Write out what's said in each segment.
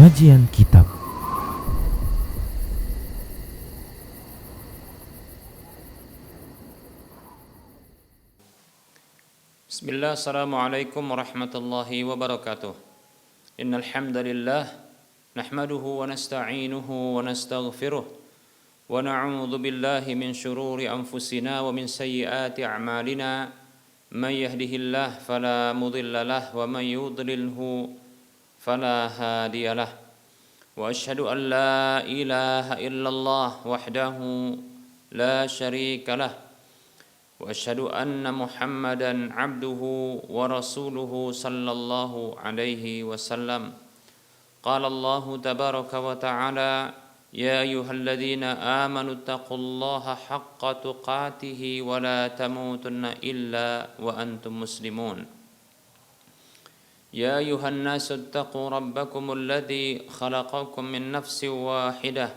Kajian Kitab. Bismillah, assalamualaikum warahmatullahi wabarakatuh. Innal hamdalillah nahmaduhu wa nasta'inuhu wa nastaghfiruh wa na'udzu billahi min shururi anfusina wa min sayyiati a'malina. Man yahdihillahu fala mudilla lahu wa man yudlilhu fala hadiya lahu. Wa asyhadu an la ilaha illallah wahdahu la syarika lahu. وأشهد أن محمدًا عبده ورسوله صلى الله عليه وسلم. قال الله تبارك وتعالى: يا أيها الذين آمنوا اتقوا الله حق تقاته ولا تموتن إلا وأنتم مسلمون. يا أيها الناس اتقوا ربكم الذي خلقكم من نفس واحدة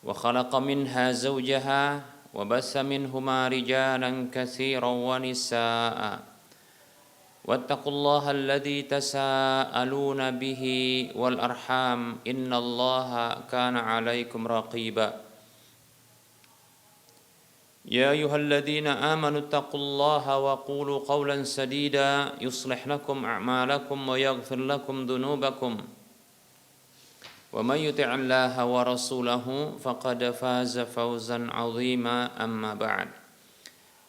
وخلق منها زوجها وبث منهما رجالا كثيرا ونساء واتقوا الله الذي تساءلون به والأرحام إن الله كان عليكم رقيبا. يا أيها الذين آمنوا اتقوا الله وقولوا قولا سديدا يصلح لكم أعمالكم ويغفر لكم ذنوبكم ومن يطع الله ورسوله فقد فاز فوزا عظيما. أما بعد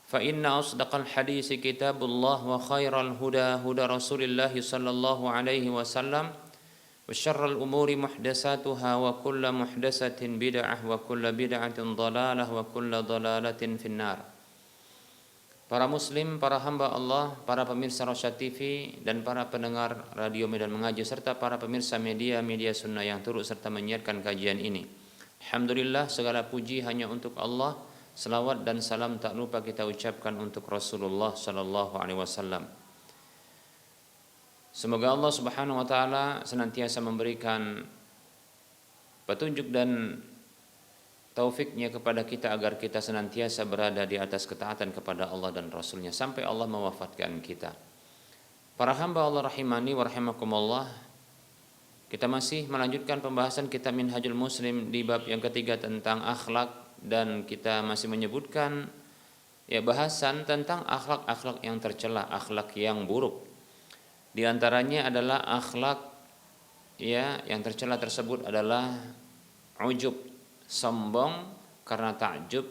فإن أصدق الحديث كتاب الله وخير الهدى هدى رسول الله صلى الله عليه وسلم وشر الأمور محدثاتها وكل محدثة بدعة وكل بدعة ضلالة وكل ضلالة في النار. Para muslim, para hamba Allah, para pemirsa Rosyad TV dan para pendengar Radio Medan Mengaji serta para pemirsa media sunnah yang turut serta menyiarkan kajian ini. Alhamdulillah, segala puji hanya untuk Allah. Selawat dan salam tak lupa kita ucapkan untuk Rasulullah sallallahu alaihi wasallam. Semoga Allah Subhanahu wa taala senantiasa memberikan petunjuk dan taufiknya kepada kita agar kita senantiasa berada di atas ketaatan kepada Allah dan Rasulnya sampai Allah mewafatkan kita. Para hamba Allah rahimani wa rahimakumullah, kita masih melanjutkan pembahasan kitab Minhajul Muslim di bab yang ketiga tentang akhlak, dan kita masih menyebutkan bahasan tentang akhlak-akhlak yang tercela, akhlak yang buruk. Di antaranya adalah akhlak yang tercela tersebut adalah ujub, sombong karena takjub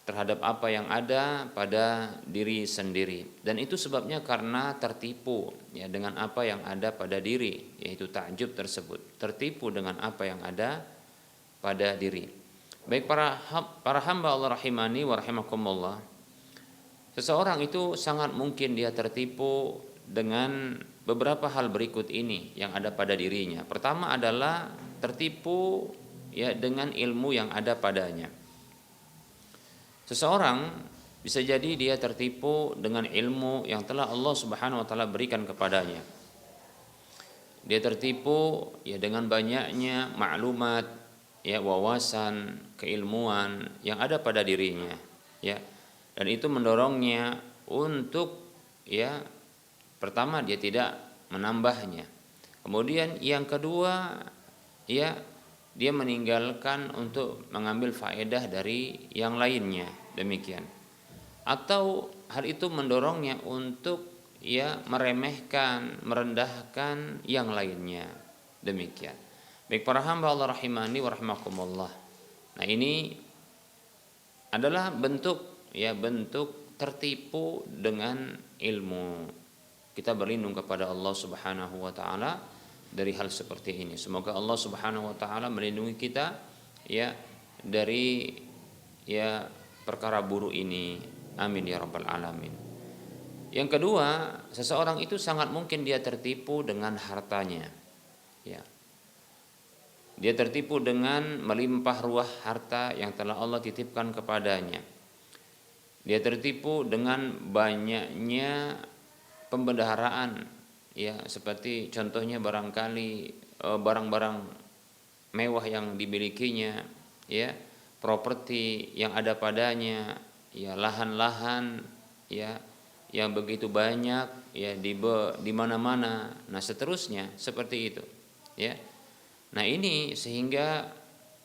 terhadap apa yang ada pada diri sendiri, dan itu sebabnya karena tertipu dengan apa yang ada pada diri, yaitu takjub tersebut, tertipu dengan apa yang ada pada diri. Baik para hamba Allah rahimani wa rahimakumullah, seseorang itu sangat mungkin dia tertipu dengan beberapa hal berikut ini yang ada pada dirinya. Pertama adalah tertipu dengan ilmu yang ada padanya. Seseorang bisa jadi dia tertipu dengan ilmu yang telah Allah Subhanahu wa taala berikan kepadanya. Dia tertipu dengan banyaknya maklumat, wawasan, keilmuan yang ada pada dirinya, Dan itu mendorongnya untuk pertama dia tidak menambahnya. Kemudian yang kedua, dia meninggalkan untuk mengambil faedah dari yang lainnya, demikian. Atau hal itu mendorongnya untuk meremehkan, merendahkan yang lainnya, demikian. Baik para hamba Allah rahimani wa rahimakumullah. Nah, ini adalah bentuk tertipu dengan ilmu. Kita berlindung kepada Allah Subhanahu wa taala dari hal seperti ini. Semoga Allah Subhanahu wa taala melindungi kita dari perkara buruk ini. Amin ya rabbal alamin. Yang kedua, seseorang itu sangat mungkin dia tertipu dengan hartanya. Dia tertipu dengan melimpah ruah harta yang telah Allah titipkan kepadanya. Dia tertipu dengan banyaknya pembendaharaan, seperti contohnya barangkali barang-barang mewah yang dimilikinya, properti yang ada padanya, lahan-lahan yang begitu banyak di mana-mana. Nah, seterusnya seperti itu. ya. Nah, ini sehingga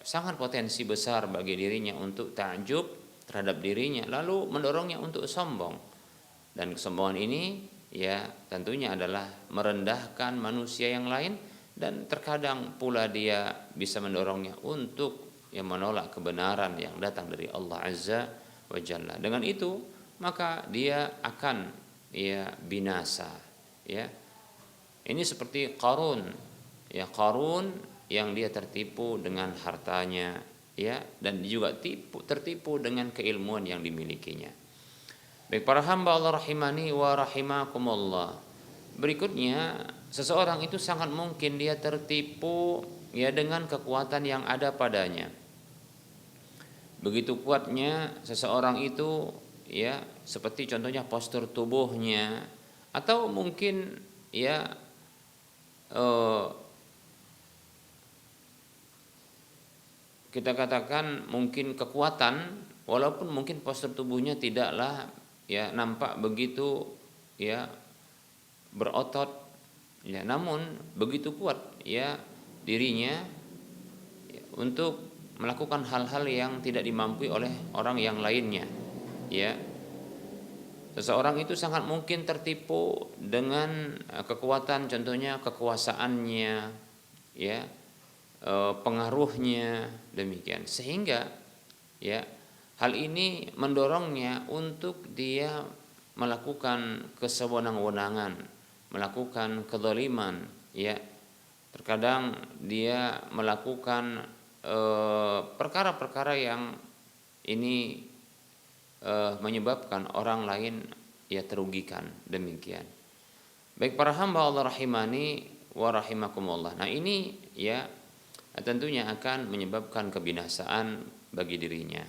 sangat potensi besar bagi dirinya untuk takjub terhadap dirinya, lalu mendorongnya untuk sombong. Dan kesombongan ini ya tentunya adalah merendahkan manusia yang lain, dan terkadang pula dia bisa mendorongnya untuk menolak kebenaran yang datang dari Allah Azza wa Jalla. Dengan itu maka dia akan binasa, ya. Ini seperti Qarun, Qarun yang dia tertipu dengan hartanya, ya, dan juga tertipu dengan keilmuan yang dimilikinya. Baik para hamba Allah rahimani wa rahimakumullah. Berikutnya, seseorang itu sangat mungkin dia tertipu dengan kekuatan yang ada padanya. Begitu kuatnya seseorang itu, seperti contohnya postur tubuhnya, atau mungkin kita katakan mungkin kekuatan, walaupun mungkin postur tubuhnya tidaklah nampak begitu berotot, namun begitu kuat dirinya untuk melakukan hal-hal yang tidak dimampui oleh orang yang lainnya, Seseorang itu sangat mungkin tertipu dengan kekuatan, contohnya kekuasaannya, pengaruhnya, demikian. Sehingga hal ini mendorongnya untuk dia melakukan kesewenang-wenangan, melakukan kezaliman, Terkadang dia melakukan perkara-perkara yang ini menyebabkan orang lain terugikan, demikian. Baik para hamba Allah rahimani wa rahimakumullah. Nah, ini tentunya akan menyebabkan kebinasaan bagi dirinya.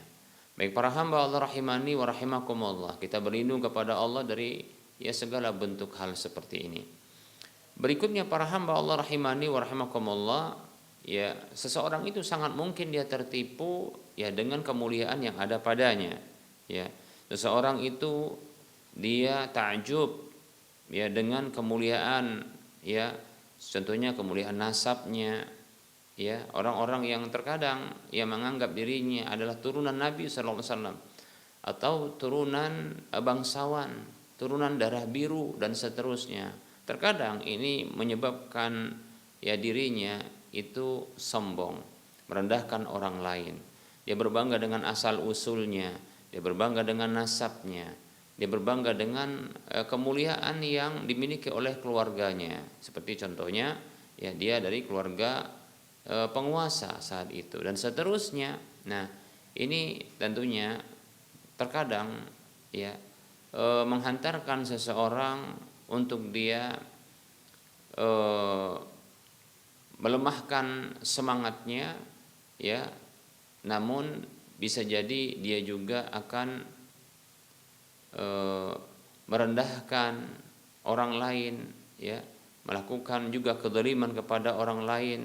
Baik para hamba Allah rahimani wa rahimakumullah, kita berlindung kepada Allah dari segala bentuk hal seperti ini. Berikutnya para hamba Allah rahimani wa rahimakumullah, seseorang itu sangat mungkin dia tertipu dengan kemuliaan yang ada padanya. Seseorang itu dia takjub dengan kemuliaan, contohnya kemuliaan nasabnya, orang-orang yang terkadang menganggap dirinya adalah turunan Nabi sallallahu alaihi wasallam, atau turunan bangsawan, turunan darah biru dan seterusnya. Terkadang ini menyebabkan dirinya itu sombong, merendahkan orang lain. Dia berbangga dengan asal usulnya, dia berbangga dengan nasabnya, dia berbangga dengan kemuliaan yang dimiliki oleh keluarganya. Seperti contohnya dia dari keluarga penguasa saat itu dan seterusnya. Nah, ini tentunya terkadang menghantarkan seseorang untuk dia melemahkan semangatnya, namun bisa jadi dia juga akan merendahkan orang lain, melakukan juga kezaliman kepada orang lain.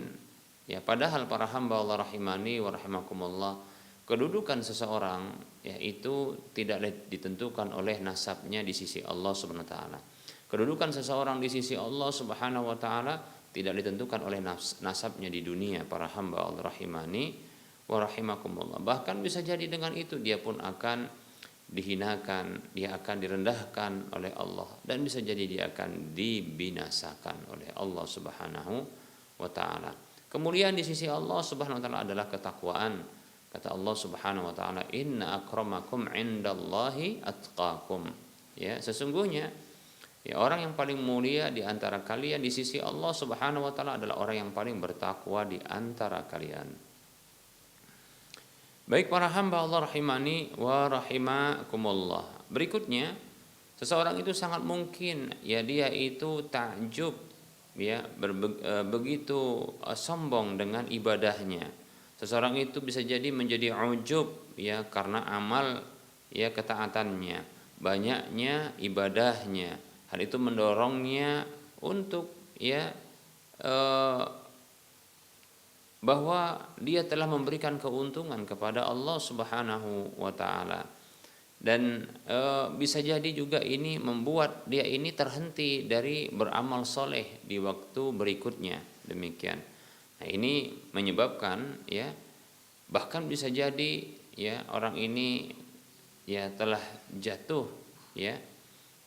Padahal para hamba Allah rahimani wa rahimakumullah, kedudukan seseorang itu tidak ditentukan oleh nasabnya di sisi Allah Subhanahu wa taala. Kedudukan seseorang di sisi Allah Subhanahu wa taala tidak ditentukan oleh nasabnya di dunia, para hamba Allah rahimani wa rahimakumullah. Bahkan bisa jadi dengan itu dia pun akan dihinakan, dia akan direndahkan oleh Allah, dan bisa jadi dia akan dibinasakan oleh Allah Subhanahu wa taala. Kemuliaan di sisi Allah Subhanahu wa taala adalah ketakwaan. Kata Allah Subhanahu wa taala, "Inna akramakum 'indallahi atqakum." Sesungguhnya orang yang paling mulia di antara kalian di sisi Allah Subhanahu wa taala adalah orang yang paling bertakwa di antara kalian. Baik para hamba Allah rahimani wa rahimakumullah. Berikutnya, seseorang itu sangat mungkin dia itu takjub, begitu sombong dengan ibadahnya. Seseorang itu bisa jadi menjadi ujub karena amal ketaatannya, banyaknya ibadahnya. Hal itu mendorongnya untuk bahwa dia telah memberikan keuntungan kepada Allah Subhanahu wa taala. dan bisa jadi juga ini membuat dia ini terhenti dari beramal soleh di waktu berikutnya, demikian. Nah, ini menyebabkan ya, bahkan bisa jadi ya orang ini ya telah jatuh ya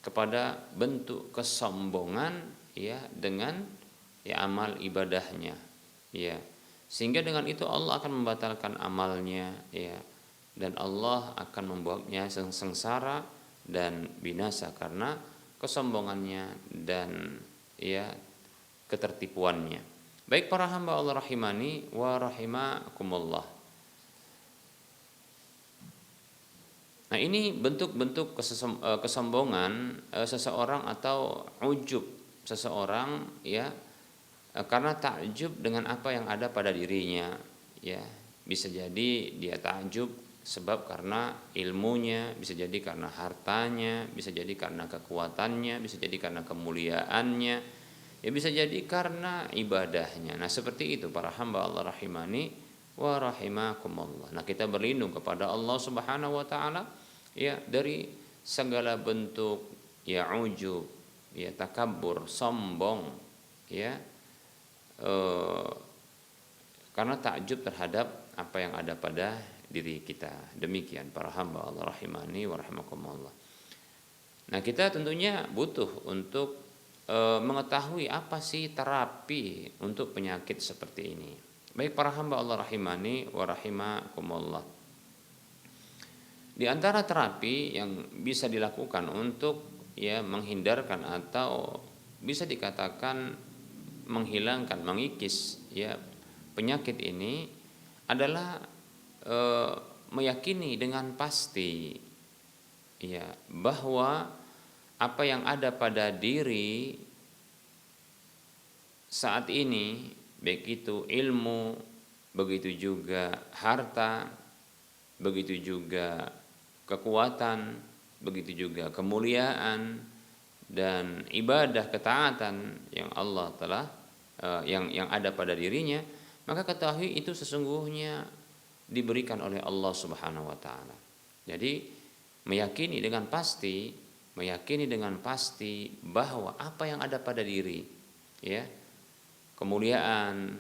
kepada bentuk kesombongan ya dengan ya amal ibadahnya ya, sehingga dengan itu Allah akan membatalkan amalnya ya, dan Allah akan membuatnya sengsara dan binasa karena kesombongannya dan ya ketertipuannya. Baik para hamba Allah rahimani wa rahimakumullah. Nah, ini bentuk-bentuk kesombongan seseorang atau ujub seseorang ya, karena takjub dengan apa yang ada pada dirinya ya. Bisa jadi dia takjub sebab karena ilmunya, bisa jadi karena hartanya, bisa jadi karena kekuatannya, bisa jadi karena kemuliaannya, ya bisa jadi karena ibadahnya. Nah, seperti itu para hamba Allah rahimani wa rahimakumullah. Nah, kita berlindung kepada Allah Subhanahu wa taala ya dari segala bentuk ya ujub, ya takabur, sombong ya, karena takjub terhadap apa yang ada pada diri kita. Demikian para hamba Allah rahimani wa rahimakumullah. Nah, kita tentunya butuh untuk mengetahui apa sih terapi untuk penyakit seperti ini. Baik para hamba Allah rahimani wa rahimakumullah. Di antara terapi yang bisa dilakukan untuk ya menghindarkan atau bisa dikatakan menghilangkan, mengikis ya penyakit ini adalah meyakini dengan pasti ya bahwa apa yang ada pada diri saat ini, baik itu ilmu, begitu juga harta, begitu juga kekuatan, begitu juga kemuliaan dan ibadah ketaatan yang Allah telah yang ada pada dirinya, maka ketahui itu sesungguhnya diberikan oleh Allah Subhanahu wa taala. Jadi meyakini dengan pasti bahwa apa yang ada pada diri ya, kemuliaan,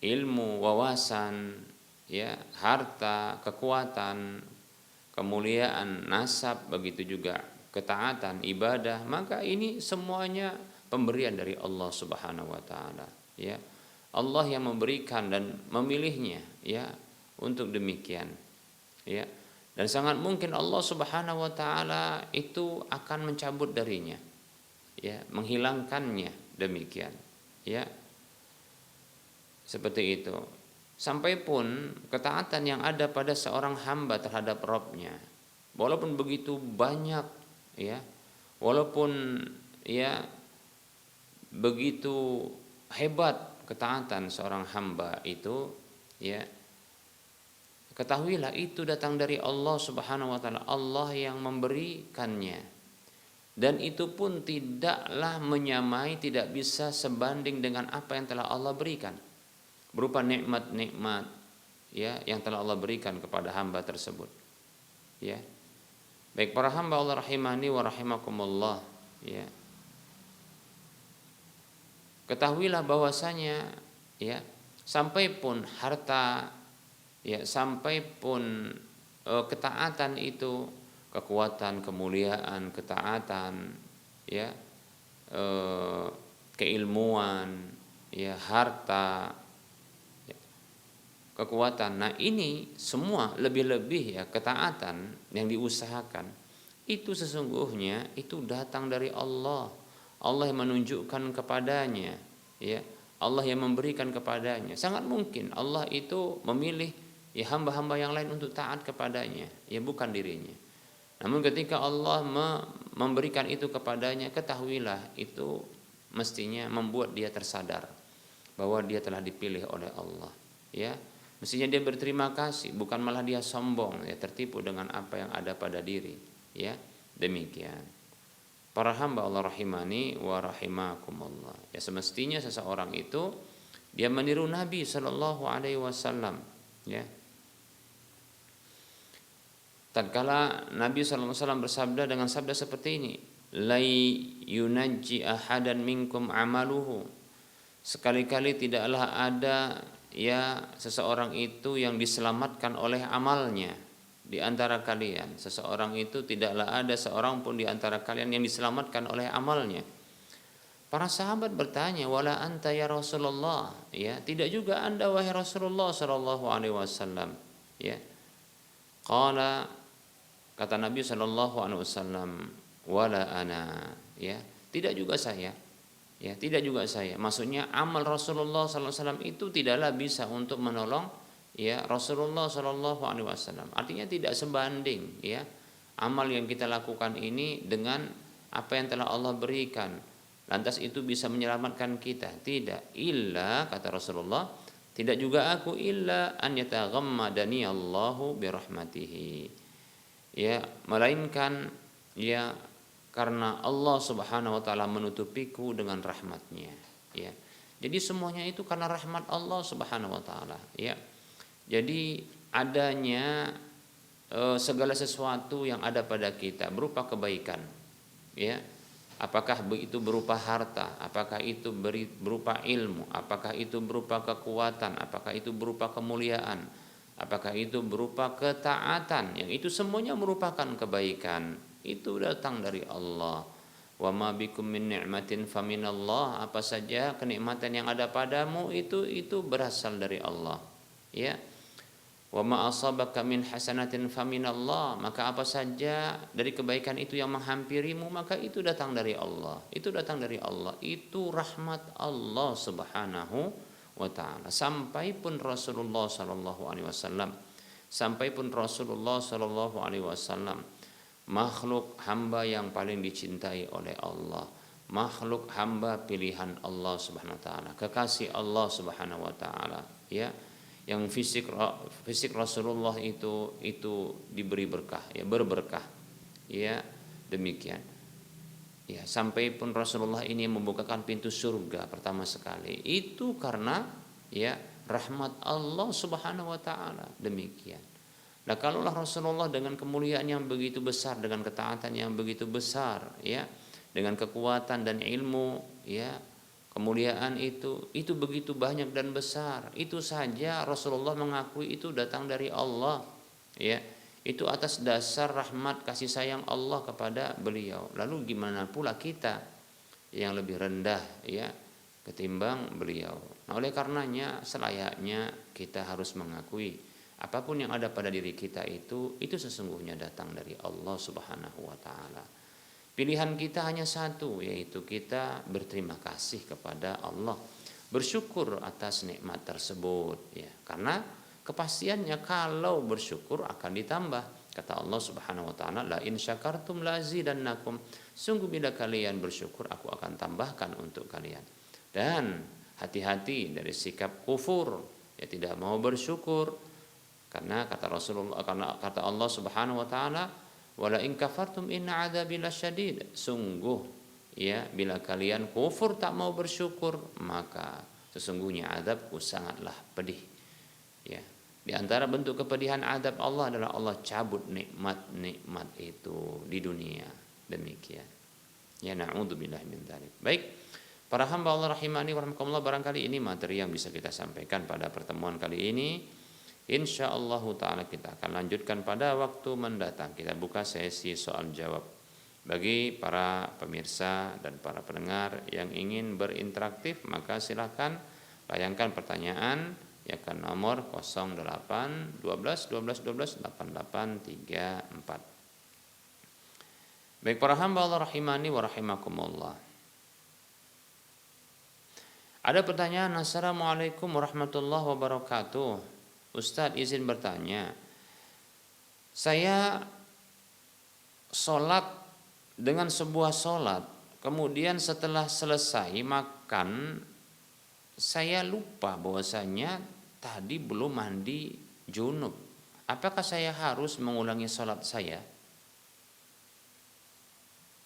ilmu, wawasan ya, harta, kekuatan, kemuliaan, nasab, begitu juga ketaatan, ibadah, maka ini semuanya pemberian dari Allah Subhanahu wa taala ya. Allah yang memberikan dan memilihnya ya untuk demikian ya. Dan sangat mungkin Allah Subhanahu wa taala itu akan mencabut darinya ya, menghilangkannya, demikian ya. Seperti itu. Sampai pun ketaatan yang ada pada seorang hamba terhadap Rabb-nya, walaupun begitu banyak ya, walaupun ya begitu hebat ketaatan seorang hamba itu ya, ketahuilah itu datang dari Allah Subhanahu wa taala, Allah yang memberikannya, dan itu pun tidaklah menyamai, tidak bisa sebanding dengan apa yang telah Allah berikan berupa nikmat-nikmat ya yang telah Allah berikan kepada hamba tersebut ya. Baik para hamba Allah rahimani wa rahimakumullah ya, ketahuilah bahwasanya ya, sampai pun harta ya, sampai pun ketaatan itu, kekuatan, kemuliaan, ketaatan ya, keilmuan ya, harta ya, kekuatan. Nah, ini semua lebih-lebih ya ketaatan yang diusahakan itu sesungguhnya itu datang dari Allah. Allah yang menunjukkan kepadanya ya, Allah yang memberikan kepadanya. Sangat mungkin Allah itu memilih ya hamba-hamba yang lain untuk taat kepadanya ya, bukan dirinya. Namun ketika Allah memberikan itu kepadanya, ketahuilah itu mestinya membuat dia tersadar bahwa dia telah dipilih oleh Allah ya. Mestinya dia berterima kasih, bukan malah dia sombong ya, tertipu dengan apa yang ada pada diri ya. Demikian para hamba Allah rahimani wa rahimakumullah ya, semestinya seseorang itu dia meniru Nabi Shallallahu alaihi wasallam ya. tatkala Nabi sallallahu alaihi wasallam bersabda dengan sabda seperti ini, lai yunajji ahadan minkum amaluhu, sekali-kali tidaklah ada ya seseorang itu yang diselamatkan oleh amalnya di antara kalian. Seseorang itu tidaklah ada seorang pun di antara kalian yang diselamatkan oleh amalnya. Para sahabat bertanya, wala anta ya Rasulullah, ya, tidak juga Anda wahai Rasulullah sallallahu alaihi wasallam, ya. Qala, kata Nabi sallallahu alaihi wasallam, wala ana, ya, tidak juga saya. Ya, tidak juga saya. Maksudnya amal Rasulullah sallallahu alaihi wasallam itu tidaklah bisa untuk menolong ya Rasulullah sallallahu alaihi wasallam. Artinya tidak sebanding ya amal yang kita lakukan ini dengan apa yang telah Allah berikan. Lantas itu bisa menyelamatkan kita? Tidak. Illa, kata Rasulullah, tidak juga aku illa an yataghammadani Allahu birahmatihi. Ya, melainkan ya karena Allah Subhanahu wa taala menutupiku dengan rahmatnya, ya. Jadi semuanya itu karena rahmat Allah Subhanahu wa taala, ya. Jadi adanya segala sesuatu yang ada pada kita berupa kebaikan, ya. Apakah itu berupa harta, apakah itu berupa ilmu, apakah itu berupa kekuatan, apakah itu berupa kemuliaan, apakah itu berupa ketaatan, yang itu semuanya merupakan kebaikan. Itu datang dari Allah. Wa ma bikum min ni'matin faminallah, apa saja kenikmatan yang ada padamu itu berasal dari Allah, ya. Wa ma asabaka min hasanatin faminallah, maka apa saja dari kebaikan itu yang menghampirimu maka itu datang dari Allah. Itu datang dari Allah. Itu rahmat Allah Subhanahu wa taala. Sampai pun Rasulullah sallallahu alaihi wasallam, makhluk hamba yang paling dicintai oleh Allah, makhluk hamba pilihan Allah Subhanahu wa taala, kekasih Allah Subhanahu wa taala, ya. Yang fisik Rasulullah itu diberi berkah, ya, berberkah, ya, demikian. Ya, sampai pun Rasulullah ini membukakan pintu surga pertama sekali itu karena ya rahmat Allah Subhanahu wa taala, demikian. Nah, kalaulah Rasulullah dengan kemuliaan yang begitu besar, dengan ketaatan yang begitu besar, ya, dengan kekuatan dan ilmu, ya, kemuliaan itu begitu banyak dan besar, itu saja Rasulullah mengakui itu datang dari Allah, ya. Itu atas dasar rahmat kasih sayang Allah kepada beliau. Lalu gimana pula kita yang lebih rendah, ya, ketimbang beliau. Nah, oleh karenanya selayaknya kita harus mengakui apapun yang ada pada diri kita itu sesungguhnya datang dari Allah Subhanahu wa taala. Pilihan kita hanya satu, yaitu kita berterima kasih kepada Allah, bersyukur atas nikmat tersebut, ya. Karena kepastiannya kalau bersyukur akan ditambah. Kata Allah Subhanahu wa taala, la in syakartum la azidannakum. Sungguh bila kalian bersyukur aku akan tambahkan untuk kalian. Dan hati-hati dari sikap kufur, ya, tidak mau bersyukur. Karena kata Rasulullah, karena kata Allah Subhanahu wa taala, wala in kafartum inna adzabi lasyadid. Sungguh ya bila kalian kufur tak mau bersyukur maka sesungguhnya azabku sangatlah pedih, ya. Di antara bentuk kepedihan azab Allah adalah Allah cabut nikmat-nikmat itu di dunia, demikian. Ya, naudzubillah min dzalik. Baik, para hamba Allah rahimani wa rahimakumullah, barangkali ini materi yang bisa kita sampaikan pada pertemuan kali ini. Insyaallah ta'ala kita akan lanjutkan pada waktu mendatang. Kita buka sesi soal jawab. Bagi para pemirsa dan para pendengar yang ingin berinteraktif, maka silakan layangkan pertanyaan ya ke nomor 08 12 12 12 8834. Baik para hamba Allah rahimani wa rahimakumullah. Ada pertanyaan, Assalamualaikum warahmatullahi wabarakatuh. Ustadz izin bertanya, saya sholat dengan sebuah sholat, kemudian setelah selesai makan, saya lupa bahwasanya tadi belum mandi junub. Apakah saya harus mengulangi sholat saya?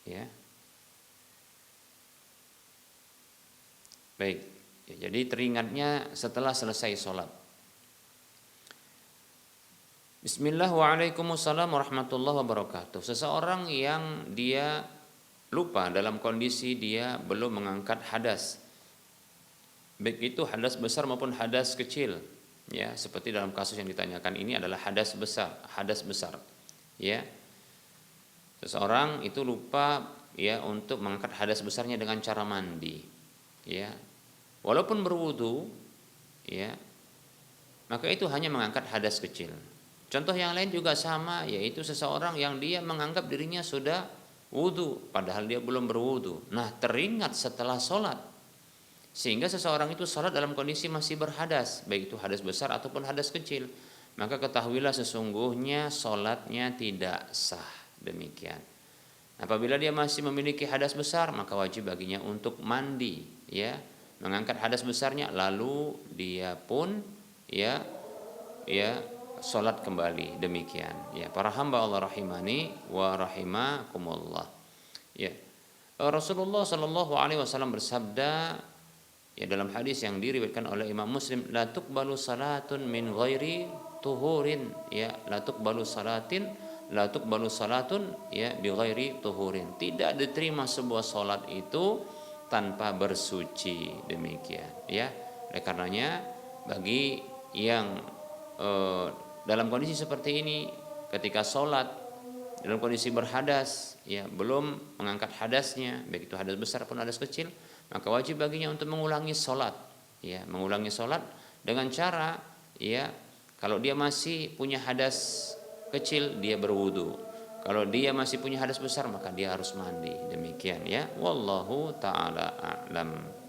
Ya, baik. Ya, jadi teringatnya setelah selesai sholat. Bismillah, waalaikumsalam warahmatullahi wabarakatuh. Seseorang yang dia lupa dalam kondisi dia belum mengangkat hadas, baik itu hadas besar maupun hadas kecil, ya, seperti dalam kasus yang ditanyakan ini adalah hadas besar, ya. Seseorang itu lupa, ya, untuk mengangkat hadas besarnya dengan cara mandi, ya. Walaupun berwudu, ya, maka itu hanya mengangkat hadas kecil. Contoh yang lain juga sama, yaitu seseorang yang dia menganggap dirinya sudah wudu, padahal dia belum berwudu. Nah, teringat setelah sholat, sehingga seseorang itu sholat dalam kondisi masih berhadas, baik itu hadas besar ataupun hadas kecil, maka ketahuilah sesungguhnya sholatnya tidak sah. Demikian. Apabila dia masih memiliki hadas besar, maka wajib baginya untuk mandi, ya, mengangkat hadas besarnya, lalu dia pun, ya, sholat kembali. Demikian, ya, para hamba Allah rahimani wa rahimakumullah, ya. Rasulullah Shallallahu Alaihi Wasallam bersabda, ya, dalam hadis yang diriwayatkan oleh Imam Muslim, la tuqbalu salatun min ghairi tuhurin, ya, la tuqbalu salatun, ya, bi ghairi tuhurin. Tidak diterima sebuah salat itu tanpa bersuci. Demikian, ya. Oleh karenanya bagi yang dalam kondisi seperti ini, ketika sholat dalam kondisi berhadas, ya, belum mengangkat hadasnya, baik itu hadas besar pun hadas kecil, maka wajib baginya untuk mengulangi sholat, ya, mengulangi sholat dengan cara, ya, kalau dia masih punya hadas kecil dia berwudu, kalau dia masih punya hadas besar maka dia harus mandi. Demikian, ya, wallahu taala a'lam.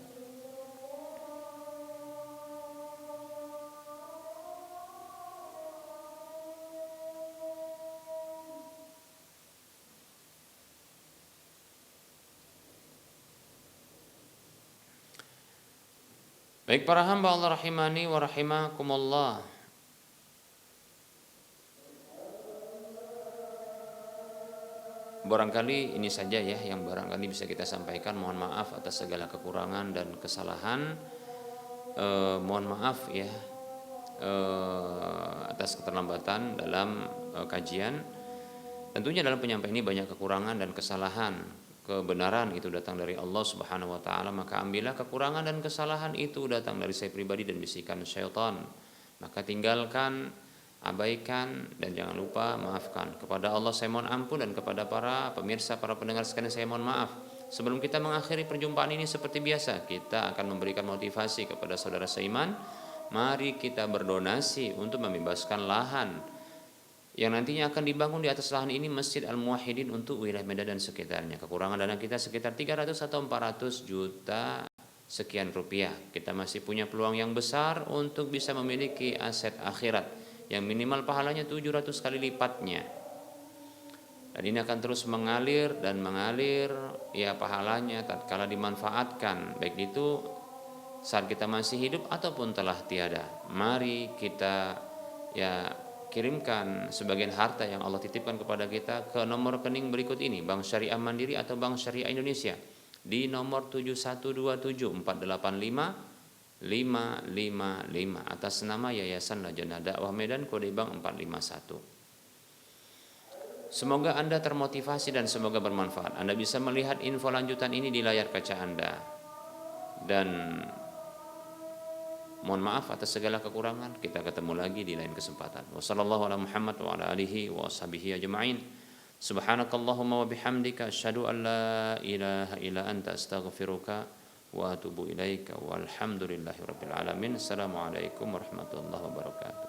Baik para hamba Allah rahimani wa rahimakumullah. Barangkali ini saja, ya, yang barangkali bisa kita sampaikan. Mohon maaf atas segala kekurangan dan kesalahan. Mohon maaf, ya, atas keterlambatan dalam kajian. Tentunya dalam penyampaian ini banyak kekurangan dan kesalahan. Kebenaran itu datang dari Allah Subhanahu wa taala, maka ambillah kekurangan dan kesalahan itu datang dari saya pribadi dan bisikan syaitan. Maka tinggalkan, abaikan, dan jangan lupa maafkan. Kepada Allah saya mohon ampun, dan kepada para pemirsa, para pendengar sekalian saya mohon maaf. Sebelum kita mengakhiri perjumpaan ini, seperti biasa kita akan memberikan motivasi kepada saudara seiman. Mari kita berdonasi untuk membebaskan lahan yang nantinya akan dibangun di atas lahan ini, Masjid Al-Muwahhidin, untuk wilayah Medan dan sekitarnya. Kekurangan dana kita sekitar 300 atau 400 juta sekian rupiah. Kita masih punya peluang yang besar untuk bisa memiliki aset akhirat yang minimal pahalanya 700 kali lipatnya. Dan ini akan terus mengalir dan mengalir, ya, pahalanya tatkala dimanfaatkan, baik itu saat kita masih hidup ataupun telah tiada. Mari kita, ya, kirimkan sebagian harta yang Allah titipkan kepada kita ke nomor rekening berikut ini: Bank Syariah Mandiri atau Bank Syariah Indonesia di nomor 7127485555 atas nama Yayasan Lajnah Dakwah Medan, kode bank 451. Semoga Anda termotivasi dan semoga bermanfaat. Anda bisa melihat info lanjutan ini di layar kaca Anda. Dan mohon maaf atas segala kekurangan. Kita ketemu lagi di lain kesempatan. Wassallallahu ala Muhammad wa ala alihi wa sahbihi ajma'in. Subhanakallahumma wa bihamdika asyhadu an la ilaha illa anta astaghfiruka wa atubu ilaika. Walhamdulillahirabbil alamin. Assalamualaikum warahmatullahi wabarakatuh.